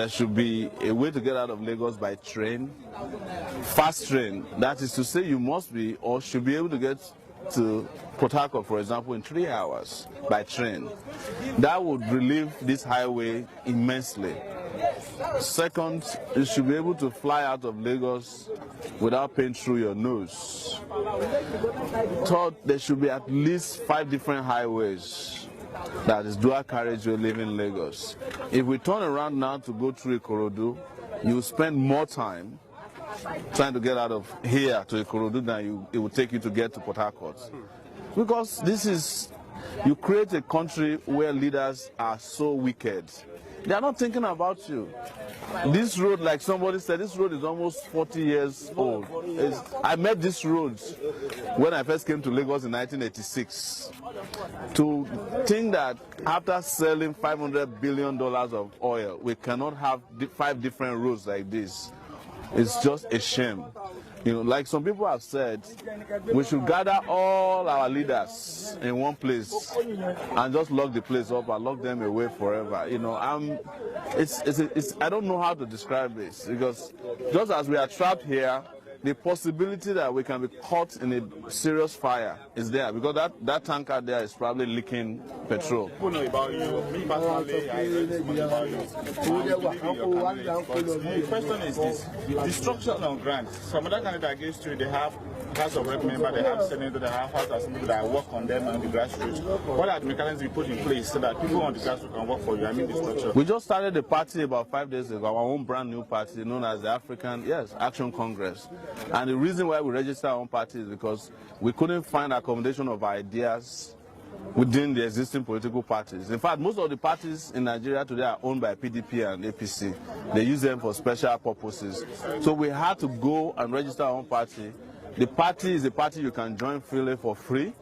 there should be a way to get out of Lagos by train, fast train. That is to say, you must be or should be able to get to Port Harcourt, for example, in 3 hours by train. That would relieve this highway immensely. Second, you should be able to fly out of Lagos without pain through your nose. Third, there should be at least 5 different highways, that is dual carriageway leaving Lagos. If we turn around now to go through Ikorodu, you will spend more time trying to get out of here to Ikorodu than it will take you to get to Port Harcourt. Because this is, you create a country where leaders are so wicked. They are not thinking about you. This road, like somebody said, this road is almost 40 years old. I met this road when I first came to Lagos in 1986. To think that after selling $500 billion of oil, we cannot have 5 different roads like this, it's just a shame. You know, like some people have said, we should gather all our leaders in one place and just lock the place up and lock them away forever. You know, I don't know how to describe this, because just as we are trapped here, the possibility that we can be caught in a serious fire is there, because that tanker there is probably leaking petrol. People know about you. Me personally, I read much about you. The question is this: the structure on ground. Some other candidates against you, they have House of Rep member, they have Senator, they have House Assembly that work on them on the grassroots. What are the mechanisms we put in place so that people on the grassroots can work for you? I mean, the structure. We just started the party about 5 days ago, our own brand new party known as the African Action Congress. And the reason why we registered our own party is because we couldn't find accommodation of ideas within the existing political parties. In fact, most of the parties in Nigeria today are owned by PDP and APC. They use them for special purposes. So we had to go and register our own party. The party is a party you can join freely for free,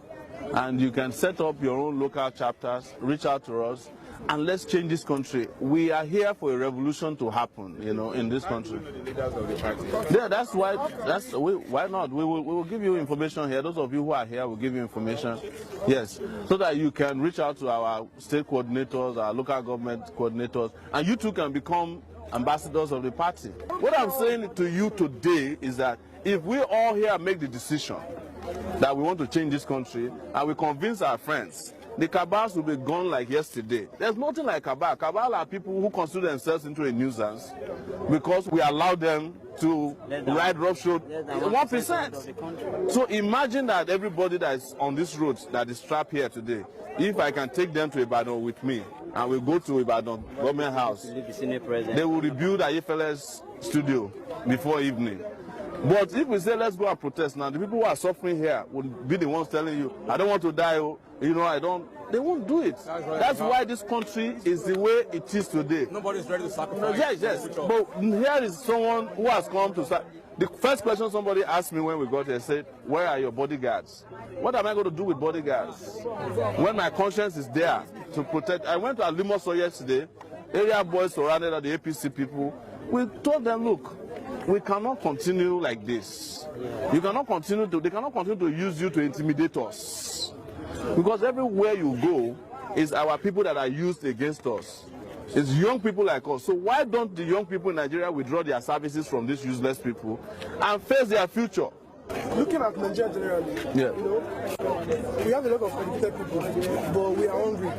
and you can set up your own local chapters, reach out to us, and let's change this country. We are here for a revolution to happen, you know, in this country. Yeah, that's why. Why not? We will give you information here. Those of you who are here will give you information. Yes, so that you can reach out to our state coordinators, our local government coordinators, and you too can become ambassadors of the party. What I'm saying to you today is that if we all here make the decision that we want to change this country, and we convince our friends, the cabals will be gone like yesterday. There's nothing like cabal. Cabal are people who consider themselves into a nuisance because we allow them to ride roughshod 1%. So imagine that everybody that is on this road that is trapped here today, if I can take them to Ibadan with me, and we go to Ibadan Government House, they will rebuild Ayefele's studio before evening. But if we say let's go and protest now, the people who are suffering here will be the ones telling you, I don't want to die, you know, they won't do it. That's why this country is the way it is today. Nobody's ready to sacrifice. Yes. But here is someone who has come to start. The first question somebody asked me when we got here said, where are your bodyguards? What am I going to do with bodyguards when my conscience is there to protect? I went to Alimoso yesterday. Area boys surrounded the APC people. We told them, look, we cannot continue like this. You cannot continue to, they cannot continue to use you to intimidate us. Because everywhere you go is our people that are used against us. It's young people like us. So why don't the young people in Nigeria withdraw their services from these useless people and face their future? Looking at Nigeria generally, you know, we have a lot of educated people, but we are hungry.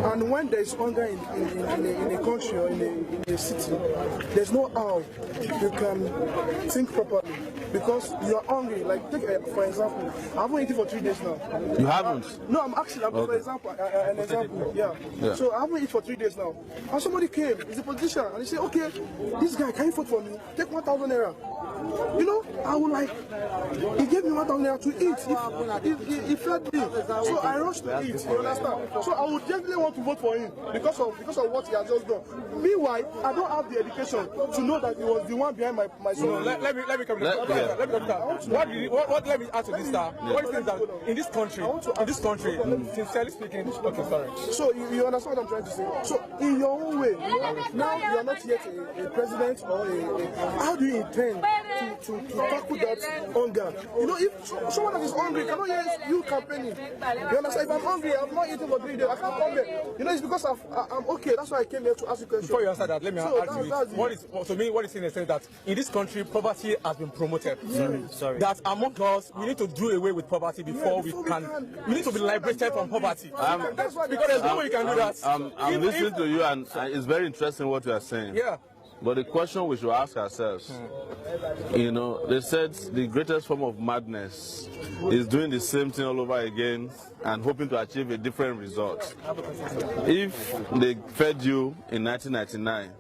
And when there is hunger in a country or in a city, there's no how you can think properly because you are hungry. Like, take for example, I haven't eaten for 3 days now. You haven't? No, I'm actually, for example, an example, yeah. So I haven't eaten for 3 days now. And somebody came, he's a politician, and he said, okay, this guy, can you vote for me? Take 1,000 naira. You know, I would like, he gave me 1,000 naira to eat. He fed me. So I rushed to eat, you understand? So I would definitely want to vote for him because of what he has just done. Meanwhile, I don't have the education to know that he was the one behind my son. Let me come to let me ask you this, sir. What do you think that in this country, sincerely speaking, okay, sorry. So you understand what I'm trying to say? So in your own way, you know, now you are not yet a president or how do you intend to tackle that hunger. You know, if someone that is hungry cannot hear you campaigning. You understand? If I'm hungry, I'm not eating for 3 days. I can't come here. You know, it's because I'm okay. That's why I came here to ask you a question. Before you answer that, let me ask you. What is in the sense that in this country, poverty has been promoted. Sorry. That among us, we need to do away with poverty before we can. We need to be liberated from poverty. That's why, because there's no way you can do that. I'm listening to you, and it's very interesting what you are saying. Yeah. But the question we should ask ourselves, you know, they said the greatest form of madness is doing the same thing all over again and hoping to achieve a different result. If they fed you in 1999,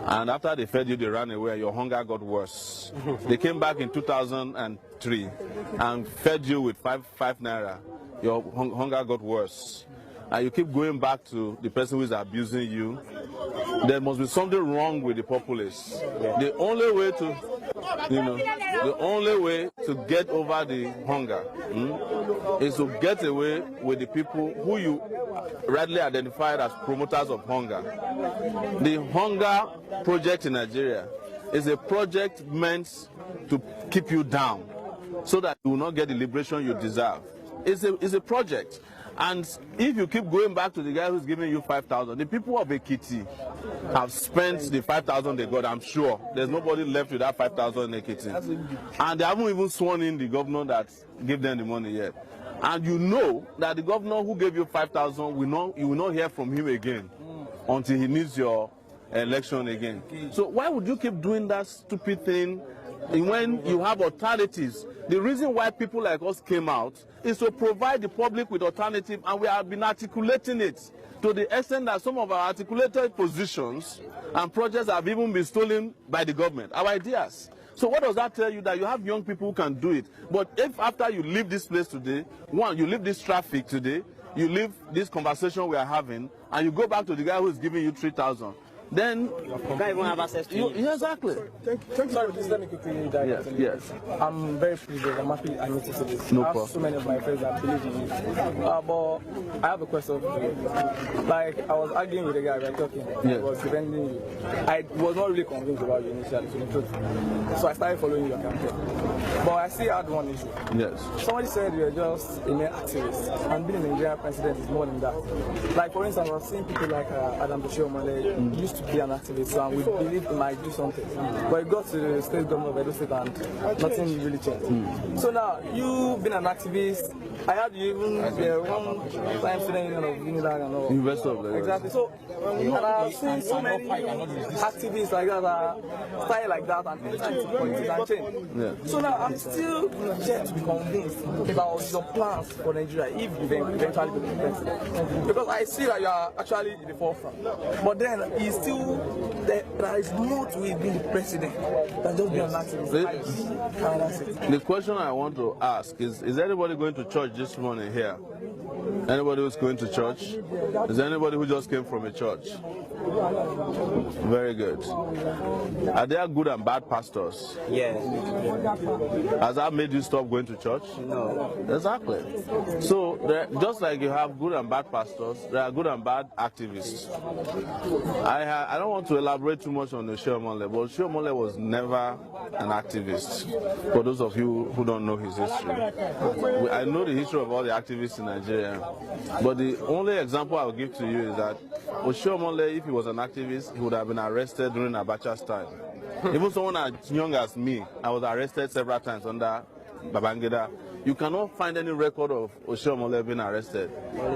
and after they fed you, they ran away, your hunger got worse. They came back in 2003 and fed you with five naira, your hunger got worse. And you keep going back to the person who is abusing you, there must be something wrong with the populace. The only way to, the only way to get over the hunger is to get away with the people who you rightly identified as promoters of hunger. The hunger project in Nigeria is a project meant to keep you down so that you will not get the liberation you deserve. It's a project. And if you keep going back to the guy who's giving you 5,000, the people of Ekiti have spent the 5,000 they got, I'm sure. There's nobody left with that 5,000 in Ekiti. And they haven't even sworn in the governor that gave them the money yet. And you know that the governor who gave you 5,000, you will not hear from him again until he needs your election again. So why would you keep doing that stupid thing when you have alternatives? The reason why people like us came out is to provide the public with alternative, and we have been articulating it to the extent that some of our articulated positions and projects have even been stolen by the government, our ideas. So what does that tell you? That you have young people who can do it. But if after you leave this place today, one, you leave this traffic today, you leave this conversation we are having, and you go back to the guy who is giving you 3,000, then you can't even have access to you. Yeah, exactly. Thank you for this. Let me quickly dive into Yes. I'm very pleased. I'm happy I noticed this. No I have problem. so many of my friends that believe in you. But I have a question for you. Like, I was arguing with a guy, we were talking. Yeah. He was defending you. I was not really convinced about you initially, to the truth. So I started following your campaign. But I still had one issue. Yes. Somebody said you're just a mere activist, and being a Nigerian president is more than that. Like, for instance, I've seen people like Adam Oshiomhole used to be an activist, and we believed he might do something. But he got to the state governor of Edo State and nothing really changed. So now, you being an activist, I had you even one time student union of Unilag and all. Investor of Lagos. Exactly. So, and I've seen so many activists like that style like that and enter into politics and change. Yeah. So now I'm still yet to be convinced about your plans for Nigeria if you eventually become president. Because I see that you are actually in the forefront. But then it's still there is more to it being the president than just being an activist. The question I want to ask is anybody going to church this morning here? Anybody who's going to church? Is there anybody who just came from a church? Very good. Are there good and bad pastors? Yes. Has that made you stop going to church? No. Exactly. So just like you have good and bad pastors, there are good and bad activists. I don't want to elaborate too much on Oshiomhole, but Oshiomhole was never an activist. For those of you who don't know his history, I know the history of all the activists in Nigeria, but the only example I'll give to you is that Oshiomhole, if he was an activist, he would have been arrested during Abacha's time. Even someone as young as me, I was arrested several times under Babangida. You cannot find any record of Oshiomhole being arrested.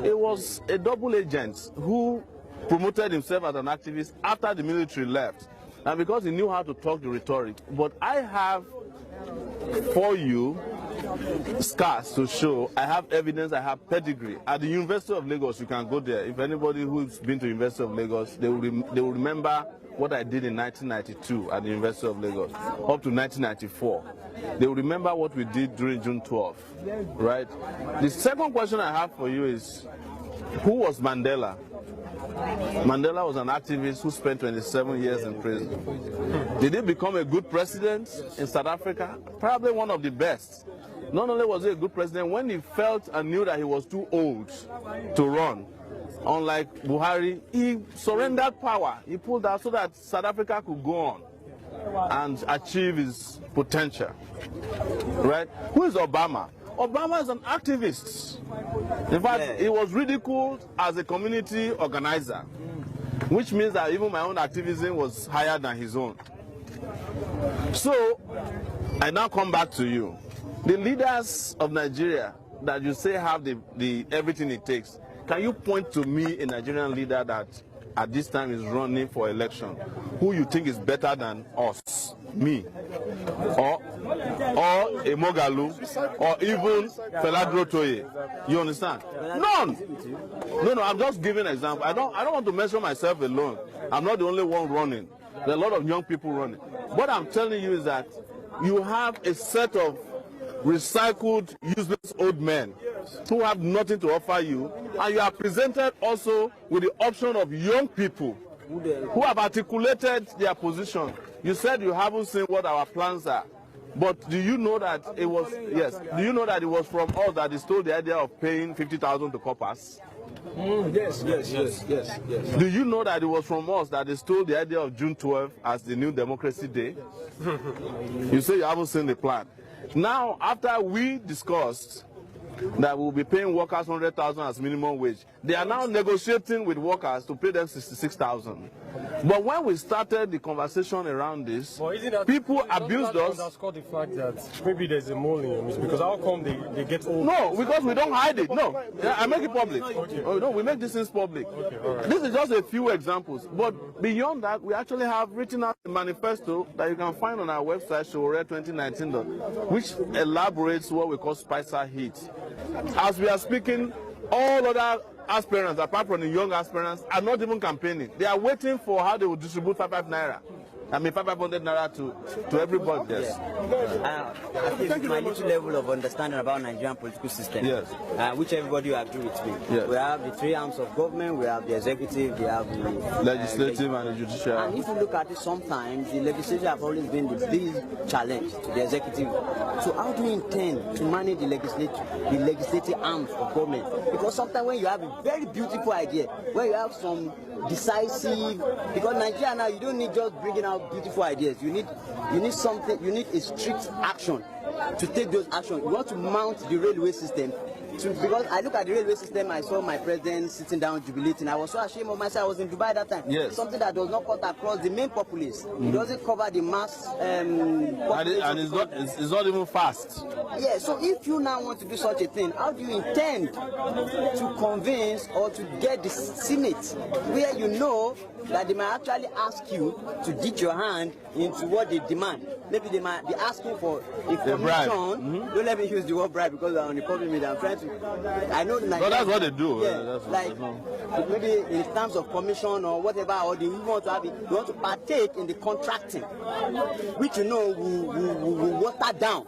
It was a double agent who promoted himself as an activist after the military left, and because he knew how to talk the rhetoric. But I have for you scars to show. I have evidence, I have pedigree. At the University of Lagos, you can go there. If anybody who's been to University of Lagos, they will remember what I did in 1992 at the University of Lagos, up to 1994. They will remember what we did during June 12th, right? The second question I have for you is, who was Mandela? Mandela was an activist who spent 27 years in prison. Did he become a good president in South Africa? Probably one of the best. Not only was he a good president, when he felt and knew that he was too old to run, unlike Buhari, he surrendered power. He pulled out so that South Africa could go on. and achieve his potential. Right? Who is Obama? Obama is an activist. In fact, he was ridiculed as a community organizer, which means that even my own activism was higher than his own. So, I now come back to you. The leaders of Nigeria that you say have the everything it takes, can you point to me a Nigerian leader that at this time is running for election who you think is better than us, me, or a Mogalu, or even Feladro Toye? You understand? None. No, I'm just giving an example. I don't want to measure myself alone. I'm not the only one running. There are a lot of young people running. What I'm telling you is that you have a set of recycled, useless old men who have nothing to offer you, and you are presented also with the option of young people who have articulated their position. You said you haven't seen what our plans are, but do you know that it was, yes, do you know that it was from us that they stole the idea of paying 50,000 to coppers? Yes. Do you know that it was from us that they stole the idea of June 12th as the new democracy day? You say you haven't seen the plan. Now, after we discussed that we'll be paying workers 100,000 as minimum wage, they are now negotiating with workers to pay them 66,000. But when we started the conversation around this, people abused us. Underscore the fact that maybe there's a mole in your midst, because how come they get old? No, because we don't hide it. No, I make it public. Okay. Oh, no, we make these things public. Okay, all right. This is just a few examples. But beyond that, we actually have written out a manifesto that you can find on our website, Sowore 2019, which elaborates what we call Spicer Heat. As we are speaking, all other aspirants, apart from the young aspirants, are not even campaigning. They are waiting for how they will distribute 500 naira. I mean 500 naira to everybody. Yes. I think my little level of understanding about Nigerian political system, yes, which everybody will agree with me. Yes. We have the three arms of government, we have the executive, we have the legislative and the judicial. And if you look at it, sometimes the legislature have always been the big challenge to the executive. So how do you intend to manage the legislative arms of government? Because sometimes when you have a very beautiful idea, when you have some decisive, because Nigeria now, you don't need just bringing out beautiful ideas. You need something. You need a strict action to take those actions. You want to mount the railway system. Because I look at the railway system, I saw my president sitting down jubilating. I was so ashamed of myself. I was in Dubai that time. Yes. Something that does not cut across the main populace. It doesn't cover the mass and it's not even fast. Yeah, so if you now want to do such a thing, how do you intend to convince or to get the Senate where you know that they might actually ask you to dip your hand into what they demand? Maybe they might be asking for a commission. Don't let me use the word bribe because I'm on the public media. I'm trying to. I know. No, that's what they do. Yeah, like maybe in terms of commission or whatever, or they want to have it, they want to partake in the contracting, which you know will water down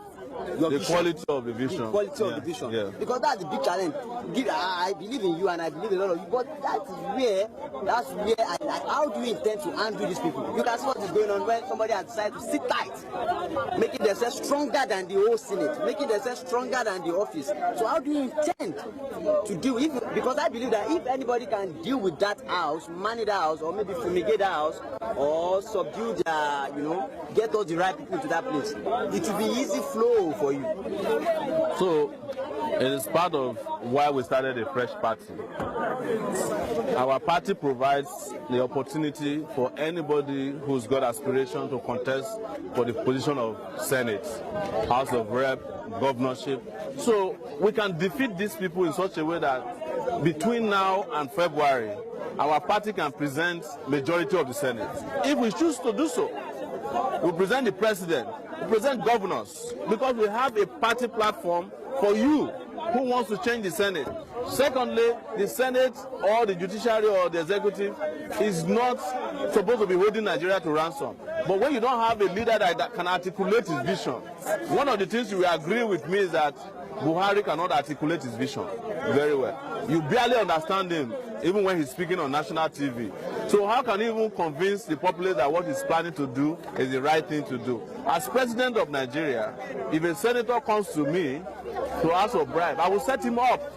the vision. Quality of the vision. The quality of the vision. Yeah. Because that's the big challenge. I believe in you and I believe in a lot of you, but that's where how do you intend to handle these people? You can see what is going on when somebody has decided to sit tight, making themselves stronger than the whole Senate, making themselves stronger than the office. So how do you intend to deal with it? Because I believe that if anybody can deal with that house, manage that house, or maybe fumigate that house, or subdue their, get all the right people to that place, it will be easy flow for you. So it is part of why we started a fresh party. Our party provides the opportunity for anybody who's got aspiration to contest for the position of Senate, House of Rep, governorship. So we can defeat these people in such a way that between now and February, our party can present majority of the Senate. If we choose to do so, we present the president, we present governors, because we have a party platform for you who wants to change the Senate. Secondly, the Senate or the judiciary or the executive is not supposed to be holding Nigeria to ransom. But when you don't have a leader that can articulate his vision, one of the things you will agree with me is that Buhari cannot articulate his vision very well. You barely understand him, even when he's speaking on national TV. So how can he even convince the populace that what he's planning to do is the right thing to do? As president of Nigeria, if a senator comes to me to ask for a bribe, I will set him up.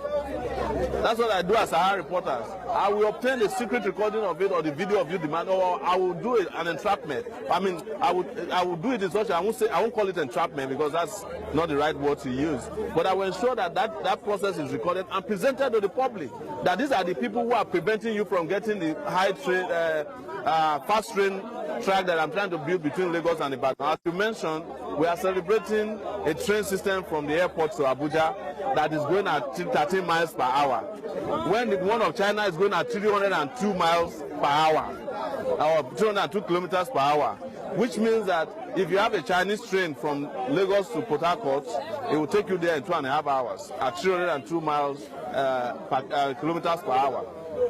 That's what I do as Sahara reporters. I will obtain a secret recording of it or the video of you demand, or I will do it an entrapment. I mean, I will do it in such. I won't call it entrapment because that's not the right word to use. But I will ensure that that process is recorded and presented to the public. That these are the people who are preventing you from getting the fast train track that I'm trying to build between Lagos and Ibadan. As you mentioned, we are celebrating a train system from the airport to Abuja that is going at 13 miles per hour. When the one of China is going at 302 miles per hour, or 302 kilometers per hour, which means that if you have a Chinese train from Lagos to Port Harcourt, it will take you there in 2.5 hours at 302 miles kilometers per hour.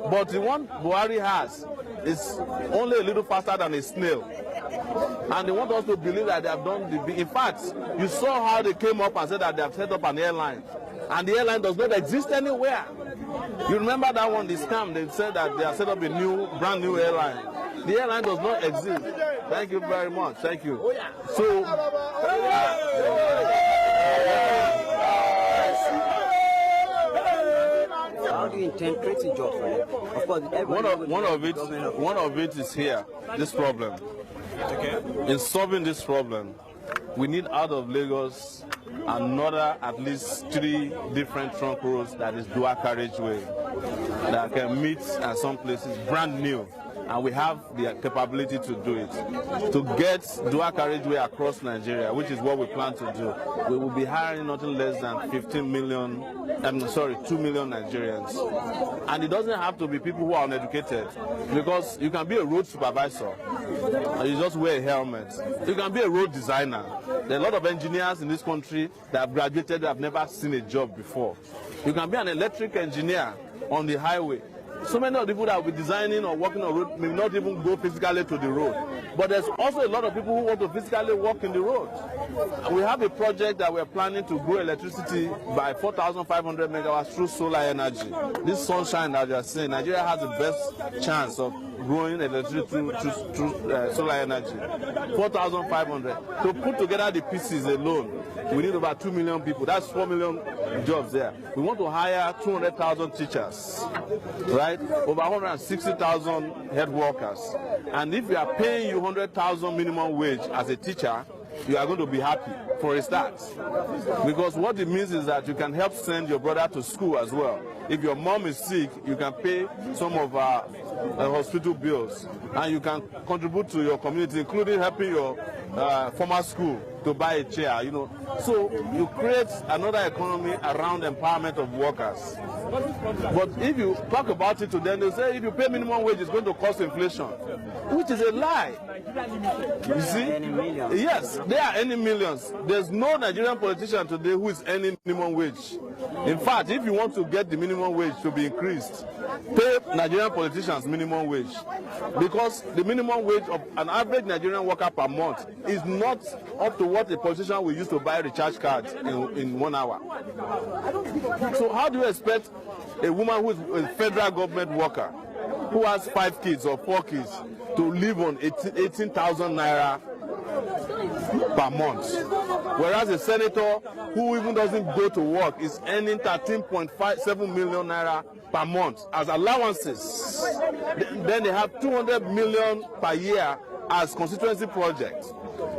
But the one Buhari has is only a little faster than a snail. And they want us to believe that they have done in fact, you saw how they came up and said that they have set up an airline. And the airline does not exist anywhere. You remember that one, the scam, they said that they have set up a brand new airline. The airline does not exist. Thank you very much. Thank you. So, how do you intend creating jobs for them? Of course, one of it is here, this problem. Okay. In solving this problem, we need out of Lagos another at least 3 different trunk roads that is dual carriageway that can meet at some places brand new. And we have the capability to do it. To get dual carriageway across Nigeria, which is what we plan to do, we will be hiring nothing less than 2 million Nigerians. And it doesn't have to be people who are uneducated, because you can be a road supervisor, and you just wear a helmet. You can be a road designer. There are a lot of engineers in this country that have graduated that have never seen a job before. You can be an electric engineer on the highway. So many of the people that will be designing or working on road may not even go physically to the road. But there's also a lot of people who want to physically walk in the road. And we have a project that we're planning to grow electricity by 4,500 megawatts through solar energy. This sunshine that you're seeing, Nigeria has the best chance of growing electricity through solar energy. 4,500. To put together the pieces alone, we need about 2 million people. That's 4 million jobs there. We want to hire 200,000 teachers, right? Over 160,000 head workers. And if we are paying you 100,000 minimum wage as a teacher, you are going to be happy for a start. Because what it means is that you can help send your brother to school as well. If your mom is sick, you can pay some of our hospital bills, and you can contribute to your community, including helping your former school to buy a chair, you know. So you create another economy around empowerment of workers. But if you talk about it to them, they say if you pay minimum wage, it's going to cause inflation, which is a lie. You see? Yes, there are any millions. There's no Nigerian politician today who is earning minimum wage. In fact, if you want to get the minimum wage to be increased, pay Nigerian politicians minimum wage. Because the minimum wage of an average Nigerian worker per month is not up to what a politician will use to buy recharge cards in 1 hour. So how do you expect a woman who is a federal government worker, who has 5 kids or 4 kids, to live on 18,000 naira per month? Whereas a senator who even doesn't go to work is earning 13.57 million naira per month as allowances. Then they have 200 million per year as constituency projects.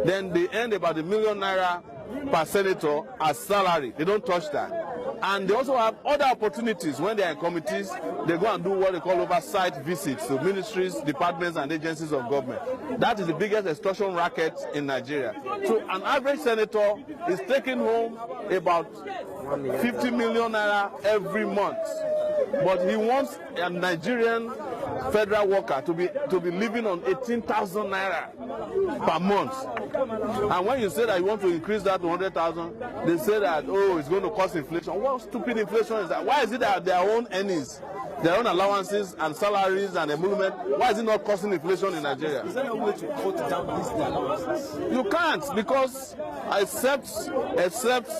Then they earn about $1 million naira per senator as salary. They don't touch that. And they also have other opportunities. When they are in committees, they go and do what they call oversight visits to ministries, departments, and agencies of government. That is the biggest extortion racket in Nigeria. So an average senator is taking home about 50 million naira every month. But he wants a Nigerian federal worker to be living on 18,000 naira per month. And when you say that you want to increase that to 100,000, they say that, oh, it's going to cause inflation. What stupid inflation is that? Why is it that their own earnings, their own allowances and salaries and emolument, why is it not causing inflation in Nigeria? Is there a way to cut down these allowances? You can't, because except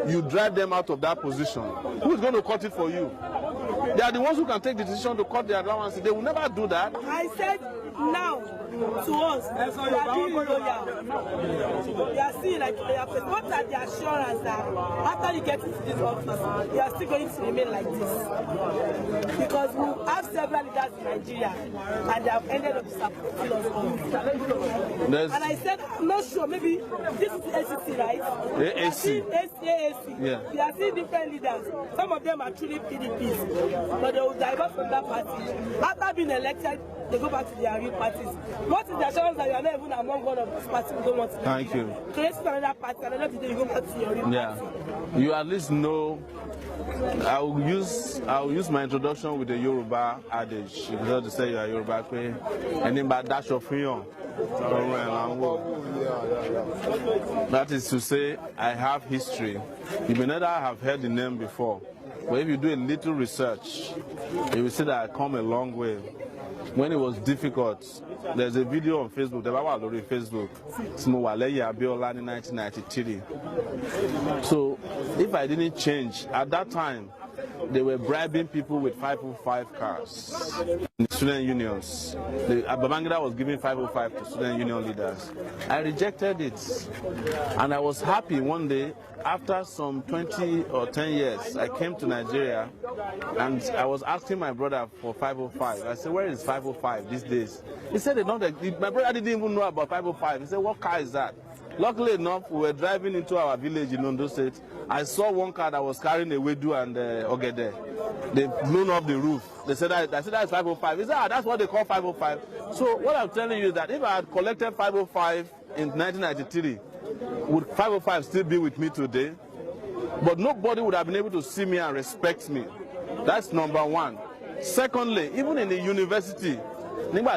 you drive them out of that position. Who's going to cut it for you? They are the ones who can take the decision to cut their allowances. They will never do that. I said now, to us, they are being loyal. They are seeing like what are the assurance that after you get into this office, you are still going to remain like this? Because we have several leaders in Nigeria and they have ended up disappointing us all. And I said, I'm not sure, maybe this is ACC, right? AAC. Yeah. We are seeing different leaders. Some of them are truly PDPs, but they will divert from that party. After being elected, they go back to their real parties. What is the assurance that you are not even among one of those parties who don't want to? Thank you. Create another party, and another day you go back to your real party. You at least know. I'll use my introduction with the Yoruba adage. You know to say you are Yoruba, and then by dash of you. That is to say, I have history. You may never have heard the name before, but if you do a little research, you will see that I come a long way. When it was difficult, there's a video on Facebook, the Bible on Facebook, Smowaleyi Abiola in 1993. So, if I didn't change, at that time, they were bribing people with 505 cars in student unions. Babangida was giving 505 to student union leaders. I rejected it. And I was happy one day, after some 20 or 10 years, I came to Nigeria and I was asking my brother for 505. I said, where is 505 these days? He said, they don't. My brother didn't even know about 505. He said, what car is that? Luckily enough, we were driving into our village in Ondo State. I saw one car that was carrying a Wedu and Ogede. They blown off the roof. They said, I said, that's 505. He said, that's what they call 505. So what I'm telling you is that if I had collected 505 in 1993, would 505 still be with me today? But nobody would have been able to see me and respect me. That's number one. Secondly, even in the university, when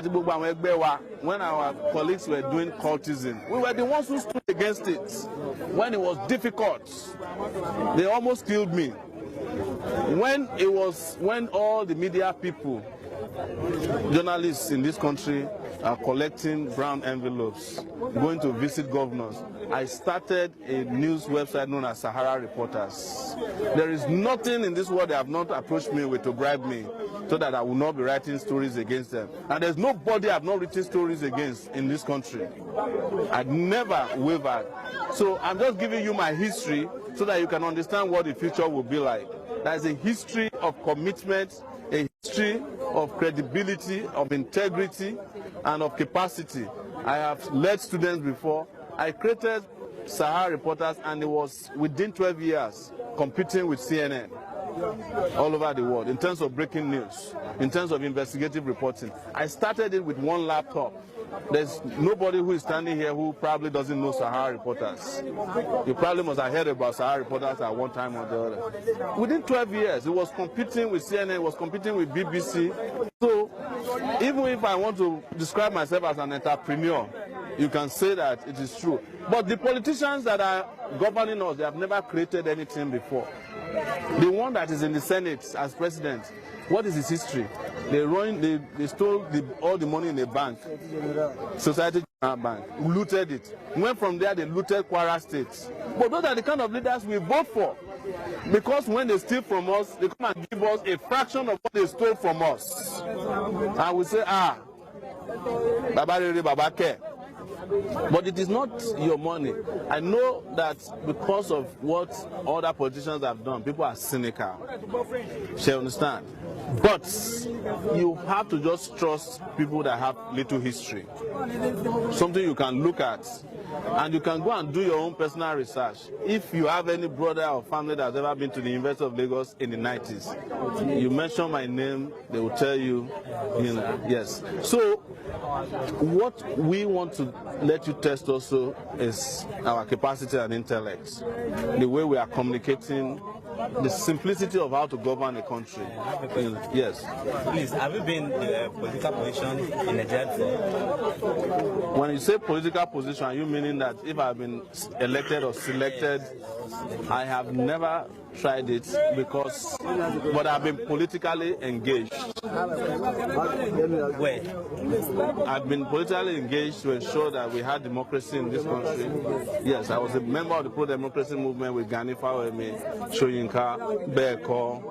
our colleagues were doing cultism, we were the ones who stood against it. When it was difficult, they almost killed me. When all the media people, journalists in this country are collecting brown envelopes, going to visit governors, I started a news website known as Sahara Reporters. There is nothing in this world they have not approached me with to bribe me so that I will not be writing stories against them. And there's nobody I've not written stories against in this country. I've never wavered. So I'm just giving you my history so that you can understand what the future will be like. There's a history of commitment, a history of credibility, of integrity, and of capacity. I have led students before. I created Sahara Reporters, and it was within 12 years competing with CNN all over the world in terms of breaking news, in terms of investigative reporting. I started it with one laptop. There's nobody who is standing here who probably doesn't know Sahara Reporters. You probably must have heard about Sahara Reporters at one time or the other. Within 12 years, it was competing with CNN, it was competing with BBC. So even if I want to describe myself as an entrepreneur, you can say that it is true. But the politicians that are governing us, they have never created anything before. The one that is in the Senate as president, what is his history? They stole all the money in the bank, Society General Bank, looted it. Went from there, they looted Kwara State. But those are the kind of leaders we vote for. Because when they steal from us, they come and give us a fraction of what they stole from us. And we say, Baba Rere, Baba Ke. But it is not your money. I know that because of what other politicians have done, people are cynical. You understand? But you have to just trust people that have little history. Something you can look at. And you can go and do your own personal research. If you have any brother or family that has ever been to the University of Lagos in the 90s, you mention my name, they will tell you, yes. So what we want to let you test also is our capacity and intellect, the way we are communicating, the simplicity of how to govern a country. Yes. Please, have you been in a political position in Nigeria before? When you say political position, are you meaning that if I've been elected or selected? I have never tried it but I've been politically engaged. Where? I've been politically engaged to ensure that we had democracy in this country. Yes, I was a member of the pro-democracy movement with Gani Fawemi, Soyinka, Beko,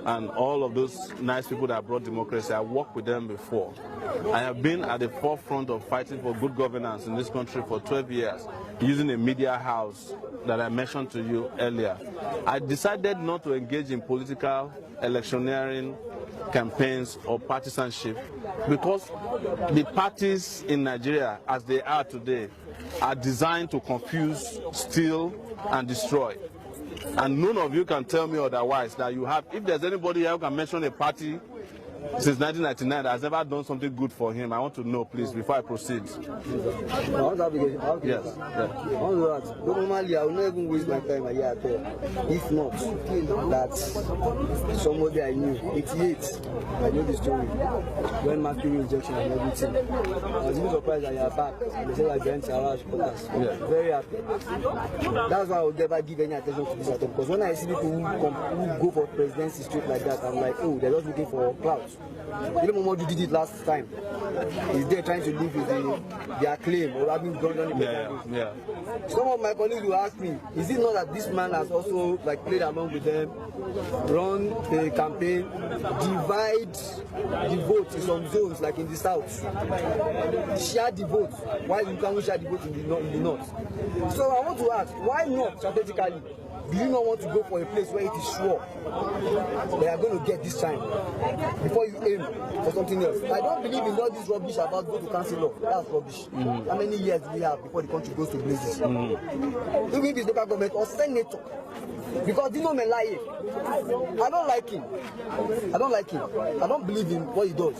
and all of those nice people that brought democracy. I worked with them before. I have been at the forefront of fighting for good governance in this country for 12 years, using a media house that I mentioned to you earlier. I decided not to engage in political electioneering campaigns or partisanship because the parties in Nigeria, as they are today, are designed to confuse, steal, and destroy. And none of you can tell me otherwise that you have. If there's anybody here who can mention a party since 1999 that has never done something good for him, I want to know, please, before I proceed. Yes. Normally, I will not even waste my time here at all. If not, that somebody I knew, 88, I know the story, when mercury injection and everything. I was even surprised that you are back. They said I joined Sarah's podcast. Very happy. That's why I would never give any attention to this at all. Because when I see people who go for presidency straight like that, I'm like, oh, they're just looking for clouds. You know, Momodu did it last time. He's there trying to live with their claim or having gone on the Some of my colleagues will ask me, is it not that this man has also like played along with them, run a campaign, divide the vote in some zones like in the south, share the vote while you can't share the vote in the north. So I want to ask, why not strategically? Do you not want to go for a place where it is sure they are going to get this time before you aim for something else? I don't believe in all this rubbish about go to council law. That's rubbish. How many years do we have before the country goes to blazes? Even if it's local government or senator. Because you know me lie. I don't like him. I don't like him. I don't believe in what he does.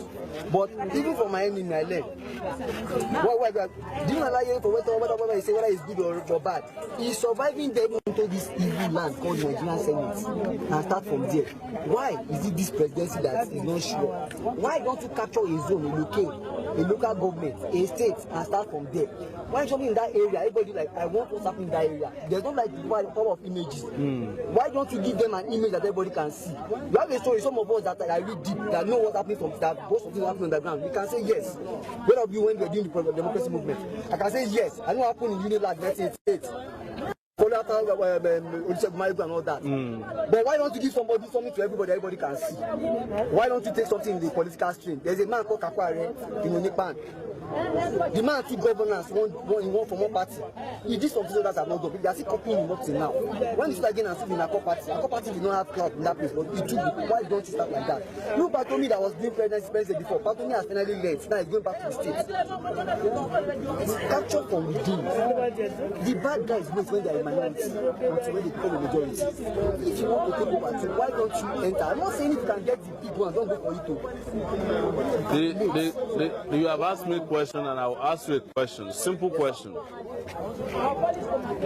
But even for my enemy, I learn. Why do you not lie for whether he say whether it's good or bad? He's surviving them into this evil land called Nigerian Senate and start from there. Why is it this presidency that is not sure? Why don't you capture a zone, a local government, a state, and start from there? Why something in that area, everybody like, I want what's happening in that area. There's not like the power of images. Why don't you give them an image that everybody can see? You have a story, some of us that I read deep, that know what's happening from that, most of things happening on the ground. We can say yes. One of you when we're doing the democracy movement, I can say yes. I know what happened in Unilag 1988. And all that. But why don't you give something to everybody can see? Why don't you take something in the political stream? There's a man called Kakware in Onipan. The man took governance one from one party. He did something that have not done. They are still copying him up till now. When you start again and in a party did not have clout in that place, but it took. Why don't you start like that? Look, Patomi that was doing presidency before. Patomi has finally left. Now he's going back to the States. It's captured from within. The bad guys wait when they are in minority until when they become a majority. If you want to take over, why don't you enter? I'm not saying if you can get the people and don't go for it too. You have asked me a question and I will ask you a question. Simple question.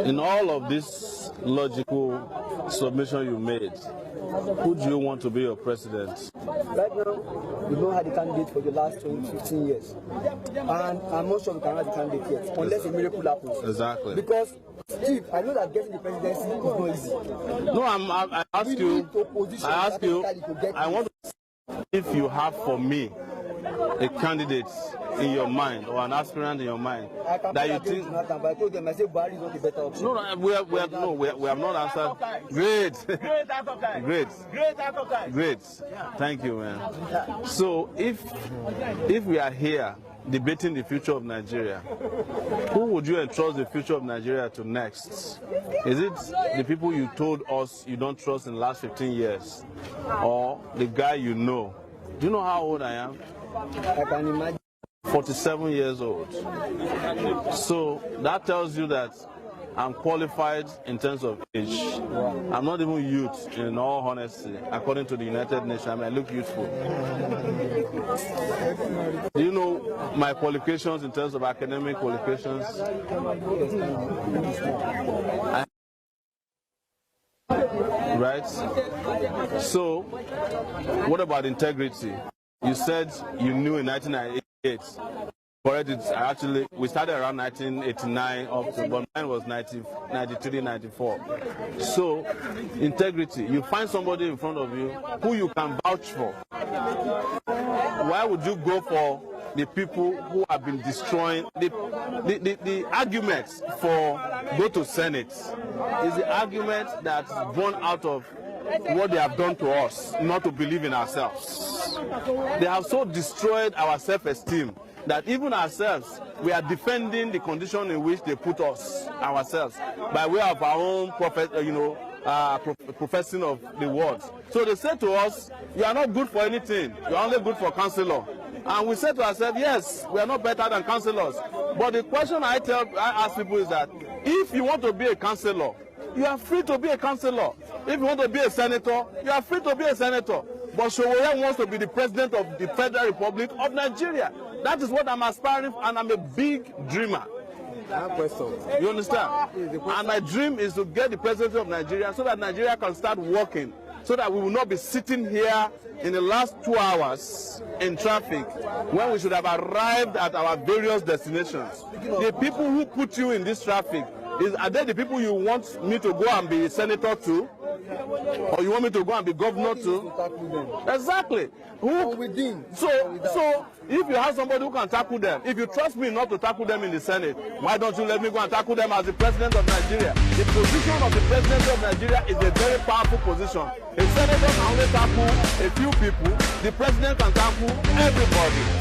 In all of this logical submission you made, who do you want to be your president? Right now, we've not had a candidate for the last 15 years. And I'm not sure we can have a candidate yet, unless a miracle happens. Exactly. Because, Steve, I know that getting the presidency is not easy. No, I ask you, I want to see if you have for me a candidate in your mind or an aspirant in your mind that you think. But I told them, I said Buhari is not a better option. No, we have not answered. Great. Thank you, man. So if we are here debating the future of Nigeria, who would you entrust the future of Nigeria to next? Is it the people you told us you don't trust in the last 15 years, or the guy you know? Do you know how old I am? I can imagine. 47 years old. So that tells you that I'm qualified in terms of age. I'm not even youth, in all honesty. According to the United Nations, I mean, I look youthful. Do you know my qualifications in terms of academic qualifications? Right? So, what about integrity? You said you knew in 1998. Correct. Actually, we started around 1989 up to, but mine was 93, 94. So, integrity. You find somebody in front of you who you can vouch for. Why would you go for the people who have been destroying the arguments for go to Senate? Is the argument that's born out of what they have done to us, not to believe in ourselves. They have so destroyed our self-esteem that even ourselves, we are defending the condition in which they put us, ourselves, by way of our own professing of the words. So they say to us, you are not good for anything, you are only good for counselor. And we say to ourselves, yes, we are not better than counselors. But the question I ask people is that if you want to be a counselor, you are free to be a counselor. If you want to be a senator, you are free to be a senator. But Sowore wants to be the president of the Federal Republic of Nigeria. That is what I'm aspiring for, and I'm a big dreamer. I have a question. You understand? And my dream is to get the presidency of Nigeria so that Nigeria can start working, so that we will not be sitting here in the last 2 hours in traffic when we should have arrived at our various destinations. The people who put you in this traffic, are they the people you want me to go and be a senator to? Or you want me to go and be governor to? Exactly. So if you have somebody who can tackle them, if you trust me not to tackle them in the Senate, why don't you let me go and tackle them as the president of Nigeria? The position of the president of Nigeria is a very powerful position. A senator can only tackle a few people. The president can tackle everybody.